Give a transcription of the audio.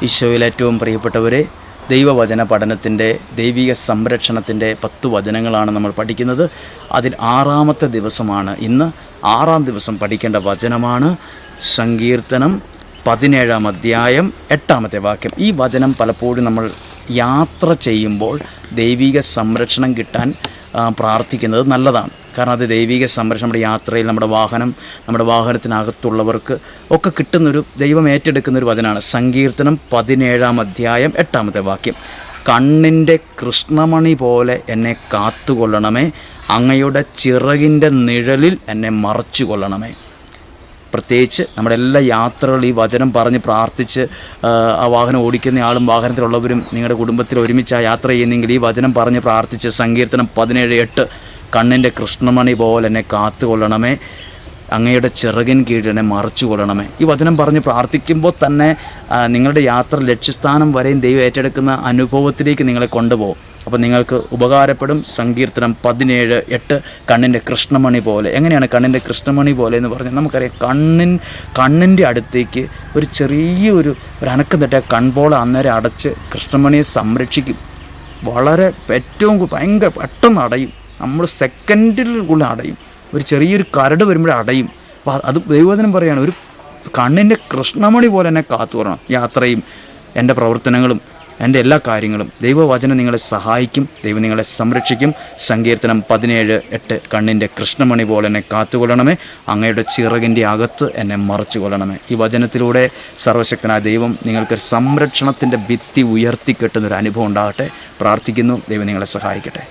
ഈശോയിൽ ഏറ്റവും പ്രിയപ്പെട്ടവരെ, ദൈവവചന പഠനത്തിൻ്റെ ദൈവിക സംരക്ഷണത്തിൻ്റെ 10 വചനങ്ങളാണ് നമ്മൾ പഠിക്കുന്നത്. അതിൽ 6-ാമത്തെ ദിവസമാണ് ഇന്ന്. 6-ാം ദിവസം പഠിക്കേണ്ട വചനമാണ് സങ്കീർത്തനം 17-ാം അധ്യായം 8-ാമത്തെ വാക്യം. ഈ വചനം പലപ്പോഴും നമ്മൾ യാത്ര ചെയ്യുമ്പോൾ ദൈവിക സംരക്ഷണം കിട്ടാൻ പ്രാർത്ഥിക്കുന്നത് നല്ലതാണ്. കാരണം അത് ദൈവിക സംരക്ഷണം നമ്മുടെ യാത്രയിൽ, നമ്മുടെ വാഹനത്തിനകത്തുള്ളവർക്ക് ഒക്കെ കിട്ടുന്നൊരു, ദൈവം ഏറ്റെടുക്കുന്നൊരു വചനമാണ്. സങ്കീർത്തനം 17-ാം അധ്യായം 8-ാമത്തെ വാക്യം. കണ്ണിൻ്റെ കൃഷ്ണമണി പോലെ എന്നെ കാത്തുകൊള്ളണമേ, അങ്ങയുടെ ചിറകിൻ്റെ നിഴലിൽ എന്നെ മറച്ചു കൊള്ളണമേ. പ്രത്യേകിച്ച് നമ്മുടെ എല്ലാ യാത്രകളും ഈ വചനം പറഞ്ഞ് പ്രാർത്ഥിച്ച് ആ വാഹനം ഓടിക്കുന്ന ആളും വാഹനത്തിലുള്ളവരും നിങ്ങളുടെ കുടുംബത്തിൽ ഒരുമിച്ച് ആ യാത്ര ചെയ്യുന്നെങ്കിൽ ഈ വചനം പറഞ്ഞ് പ്രാർത്ഥിച്ച് സങ്കീർത്തനം 17:8 കണ്ണിൻ്റെ കൃഷ്ണമണി പോലെ എന്നെ കാത്തുകൊള്ളണമേ, അങ്ങയുടെ ചിറകിൻ കീഴിൽ എന്നെ മറച്ചു കൊള്ളണമേ. ഈ വചനം പറഞ്ഞ് പ്രാർത്ഥിക്കുമ്പോൾ തന്നെ നിങ്ങളുടെ യാത്ര ലക്ഷ്യസ്ഥാനം വരെയും ദൈവം ഏറ്റെടുക്കുന്ന അനുഭവത്തിലേക്ക് നിങ്ങളെ കൊണ്ടുപോകും. അപ്പോൾ നിങ്ങൾക്ക് ഉപകാരപ്പെടും. സങ്കീർത്തനം 17:8 കണ്ണിൻ്റെ കൃഷ്ണമണി പോലെ. എങ്ങനെയാണ് കണ്ണിൻ്റെ കൃഷ്ണമണി പോലെ എന്ന് പറഞ്ഞാൽ നമുക്കറിയാം, കണ്ണിൻ്റെ അടുത്തേക്ക് ഒരു ചെറിയൊരു അനക്കം തട്ടിയ കൺപോള അന്നേരം അടച്ച് കൃഷ്ണമണിയെ സംരക്ഷിക്കും. വളരെ ഭയങ്കര പെട്ടെന്ന് അടയും. നമ്മൾ സെക്കൻഡിലുള്ള അടയും. ഒരു ചെറിയൊരു കരട് വരുമ്പോഴേ അടയും. അപ്പോൾ അത് ദൈവവചനം പറയുകയാണ്, ഒരു കണ്ണിൻ്റെ കൃഷ്ണമണി പോലെ എന്നെ കാത്തുകൊള്ളണം. യാത്രയും എൻ്റെ പ്രവർത്തനങ്ങളും എൻ്റെ എല്ലാ കാര്യങ്ങളും ദൈവവചനം നിങ്ങളെ സഹായിക്കും. ദൈവം നിങ്ങളെ സംരക്ഷിക്കും. സങ്കീർത്തനം 17:8 കണ്ണിൻ്റെ കൃഷ്ണമണി പോലെ എന്നെ കാത്തുകൊള്ളണമേ, അങ്ങയുടെ ചിറകിൻ്റെ അകത്ത് എന്നെ മറച്ചു കൊള്ളണമേ. ഈ വചനത്തിലൂടെ സർവശക്തനായ ദൈവം നിങ്ങൾക്ക് സംരക്ഷണത്തിൻ്റെ ഭിത്തി ഉയർത്തിക്കെട്ടുന്നൊരു അനുഭവം ഉണ്ടാകട്ടെ. പ്രാർത്ഥിക്കുന്നു. ദൈവം നിങ്ങളെ സഹായിക്കട്ടെ.